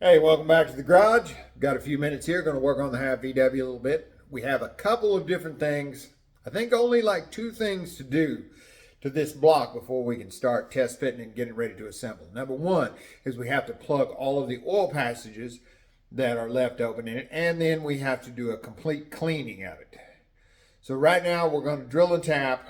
Hey, welcome back to the garage. Got a few minutes here. Going to work on the half VW a little bit. We have a couple of different things. I think only like two things to do to this block before we can start test fitting and getting ready to assemble. Number one is we have to plug all of the oil passages that are left open in it, and then we have to do a complete cleaning of it. So right now we're going to drill and tap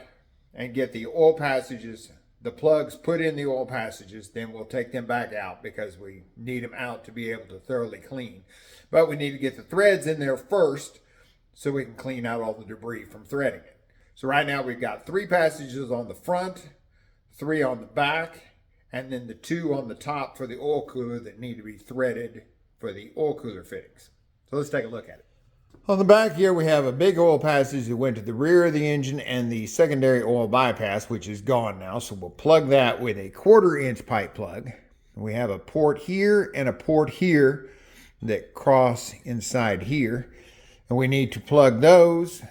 and get the oil passages, the plugs put in the oil passages, then we'll take them back out because we need them out to be able to thoroughly clean. But we need to get the threads in there first so we can clean out all the debris from threading it. So right now we've got 3 passages on the front, 3 on the back, and then the 2 on the top for the oil cooler that need to be threaded for the oil cooler fittings. So let's take a look at it. On the back here, we have a big oil passage that went to the rear of the engine and the secondary oil bypass, which is gone now. So we'll plug that with a 1/4-inch pipe plug. We have a port here and a port here that cross inside here. And we need to plug those,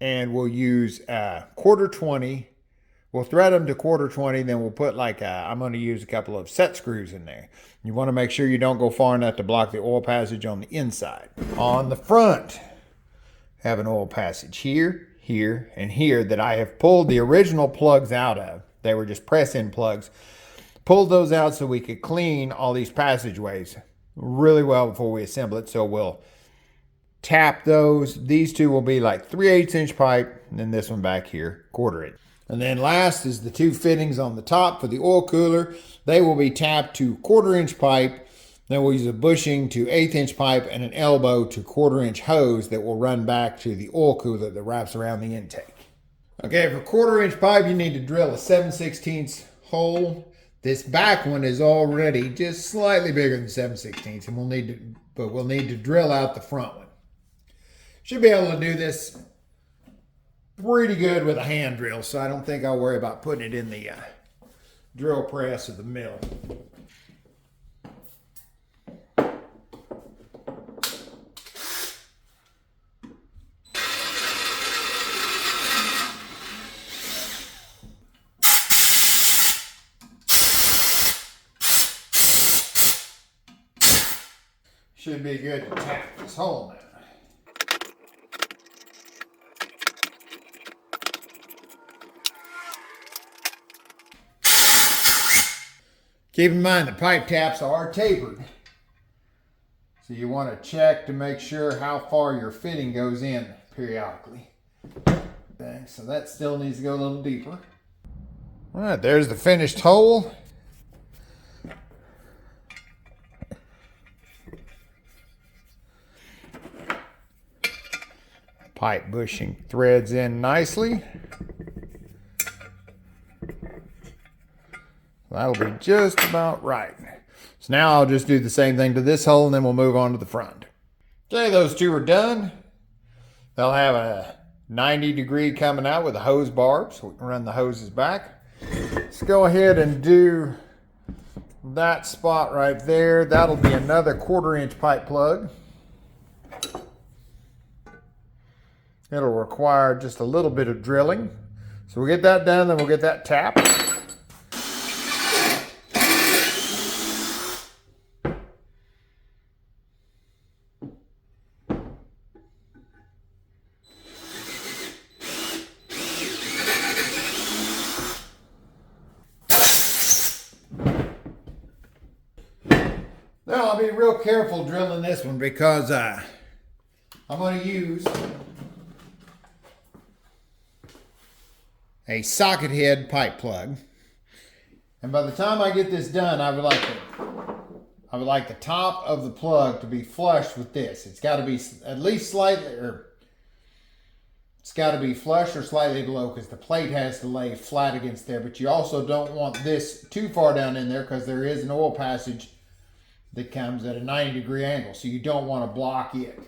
and we'll use 1/4-20. We'll thread them to 1/4-20, then we'll put I'm going to use a couple of set screws in there. You want to make sure you don't go far enough to block the oil passage on the inside. On the front, have an oil passage here, here, and here that I have pulled the original plugs out of. They were just press-in plugs. Pulled those out so we could clean all these passageways really well before we assemble it. So we'll tap those. These two will be like 3/8 inch pipe, and then this one back here, 1/4 inch. And then last is the 2 fittings on the top for the oil cooler. They will be tapped to 1/4 inch pipe. Then we'll use a bushing to 1/8 inch pipe and an elbow to 1/4 inch hose that will run back to the oil cooler that wraps around the intake. Okay, for 1/4 inch pipe, you need to drill a 7/16 hole. This back one is already just slightly bigger than 7/16, and we'll need to drill out the front one. Should be able to do this pretty good with a hand drill, so I don't think I'll worry about putting it in the drill press or the mill. Should be good to tap this hole now. Keep in mind the pipe taps are tapered, so you want to check to make sure how far your fitting goes in periodically. Okay, so that still needs to go a little deeper. All right, there's the finished hole. Pipe bushing threads in nicely. That'll be just about right. So now I'll just do the same thing to this hole, and then we'll move on to the front. Okay, those 2 are done. They'll have a 90-degree coming out with a hose barb, so we can run the hoses back. Let's go ahead and do that spot right there. That'll be another 1/4 inch pipe plug. It'll require just a little bit of drilling. So we'll get that done, then we'll get that tapped. Now I'll be real careful drilling this one because I'm going to use a socket head pipe plug. And by the time I get this done, I would like the top of the plug to be flush with this. It's got to be at least slightly, or it's got to be flush or slightly below, because the plate has to lay flat against there. But you also don't want this too far down in there, because there is an oil passage that comes at a 90-degree angle, so you don't want to block it.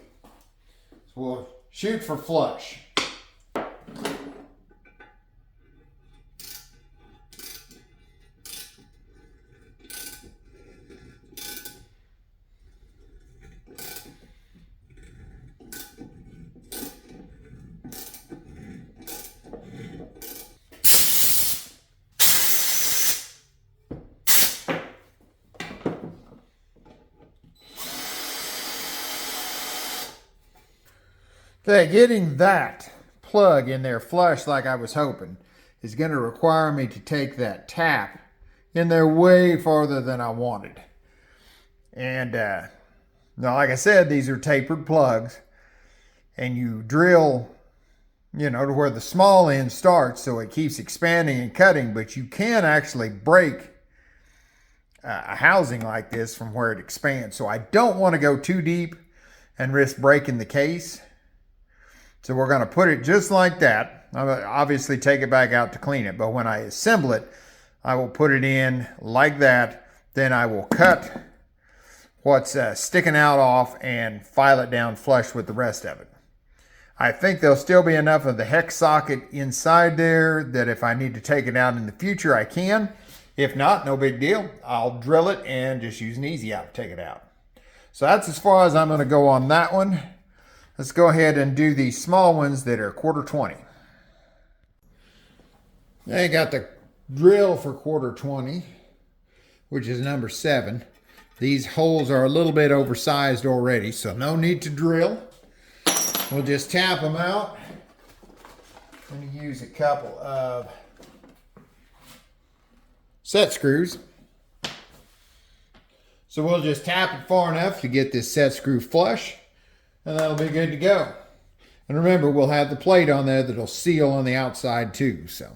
So we'll shoot for flush. Okay, getting that plug in there flush like I was hoping is going to require me to take that tap in there way farther than I wanted. And now, like I said, these are tapered plugs, and you drill, to where the small end starts, so it keeps expanding and cutting, but you can actually break a housing like this from where it expands. So I don't want to go too deep and risk breaking the case. So we're going to put it just like that. I'll obviously take it back out to clean it, but when I assemble it, I will put it in like that. Then I will cut what's sticking out off and file it down flush with the rest of it. I think there'll still be enough of the hex socket inside there that if I need to take it out in the future, I can. If not, no big deal. I'll drill it and just use an easy out to take it out. So that's as far as I'm going to go on that one. Let's go ahead and do the small ones that are 1/4 20. I got the drill for 1/4 20, which is number 7. These holes are a little bit oversized already, so no need to drill. We'll just tap them out. I'm going to use a couple of set screws. So we'll just tap it far enough to get this set screw flush, and that'll be good to go. And remember, we'll have the plate on there that'll seal on the outside too. So.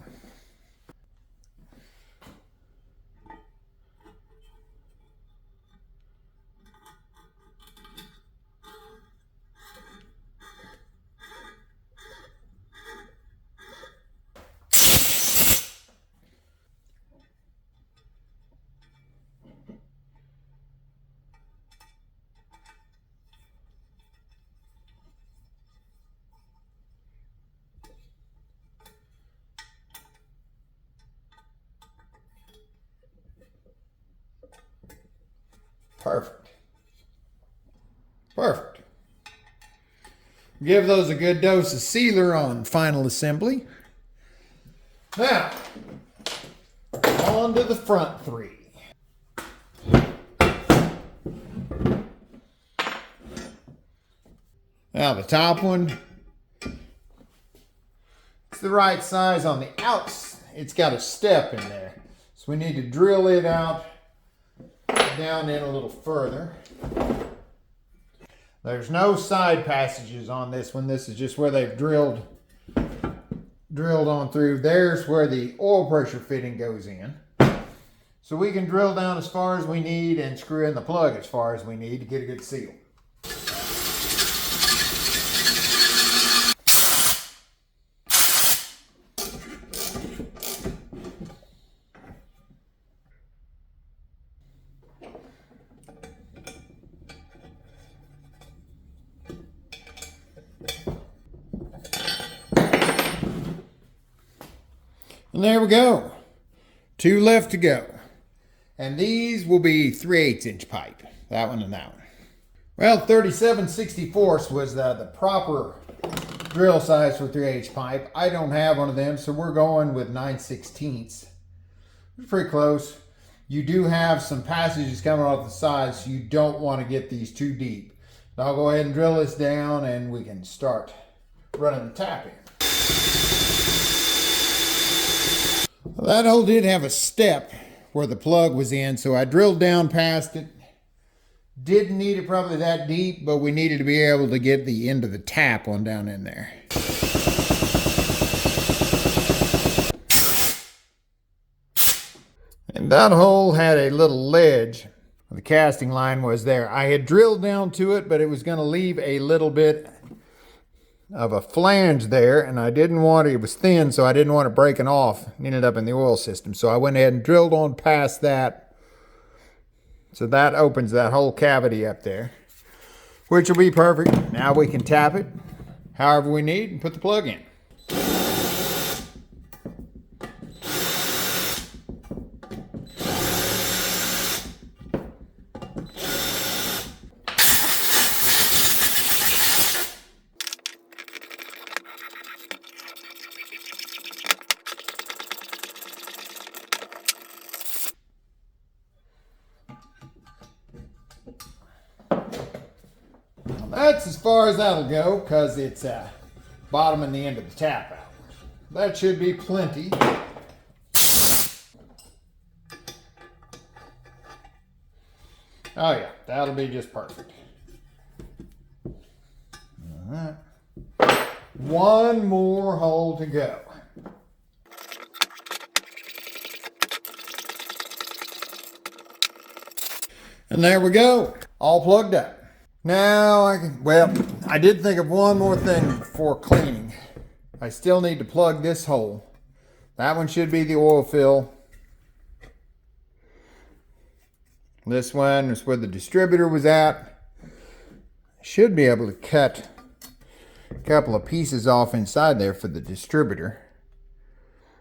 Perfect. Perfect. Give those a good dose of sealer on final assembly. Now, on to the front 3. Now the top one, it's the right size on the outs. It's got a step in there. So we need to drill it out down in a little further. There's no side passages on this one. This is just where they've drilled on through. There's where the oil pressure fitting goes in. So we can drill down as far as we need and screw in the plug as far as we need to get a good seal. And there we go. 2 left to go. And these will be 3/8 inch pipe. That one and that one. Well, 37/64 was the proper drill size for 3/8 pipe. I don't have one of them, so we're going with 9/16. It's pretty close. You do have some passages coming off the sides, so you don't want to get these too deep. I'll go ahead and drill this down and we can start running the tap in. That hole did have a step where the plug was in, so I drilled down past it. Didn't need it probably that deep, but we needed to be able to get the end of the tap on down in there. And that hole had a little ledge. The casting line was there. I had drilled down to it, but it was going to leave a little bit of a flange there, and I didn't want it was thin, so I didn't want it breaking off and ended up in the oil system. So I went ahead and drilled on past that. So that opens that whole cavity up there, which will be perfect. Now we can tap it however we need and put the plug in. That's as far as that'll go because it's bottom and the end of the tap out. That should be plenty. Oh yeah, that'll be just perfect. All right. One more hole to go. And there we go, all plugged up. Now I did think of one more thing before cleaning. I still need to plug this hole. That one should be the oil fill. This one is where the distributor was at. Should be able to cut a couple of pieces off inside there for the distributor.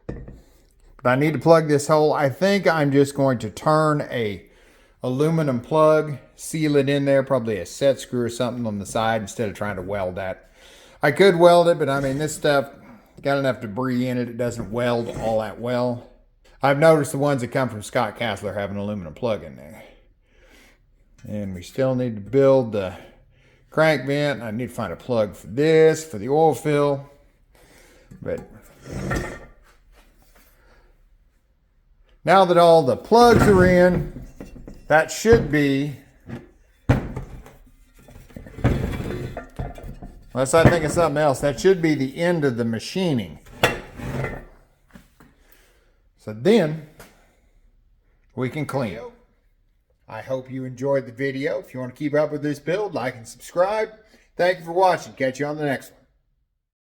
But I need to plug this hole. I think I'm just going to turn a aluminum plug, seal it in there, probably a set screw or something on the side instead of trying to weld that. I could weld it, but I mean, this stuff got enough debris in it. It doesn't weld all that well. I've noticed the ones that come from Scott Castler have an aluminum plug in there. And we still need to build the crank vent. I need to find a plug for this, for the oil fill. But now that all the plugs are in, that should be, unless I think of something else, that should be the end of the machining. So then we can clean it. I hope you enjoyed the video. If you want to keep up with this build, like and subscribe. Thank you for watching. Catch you on the next one.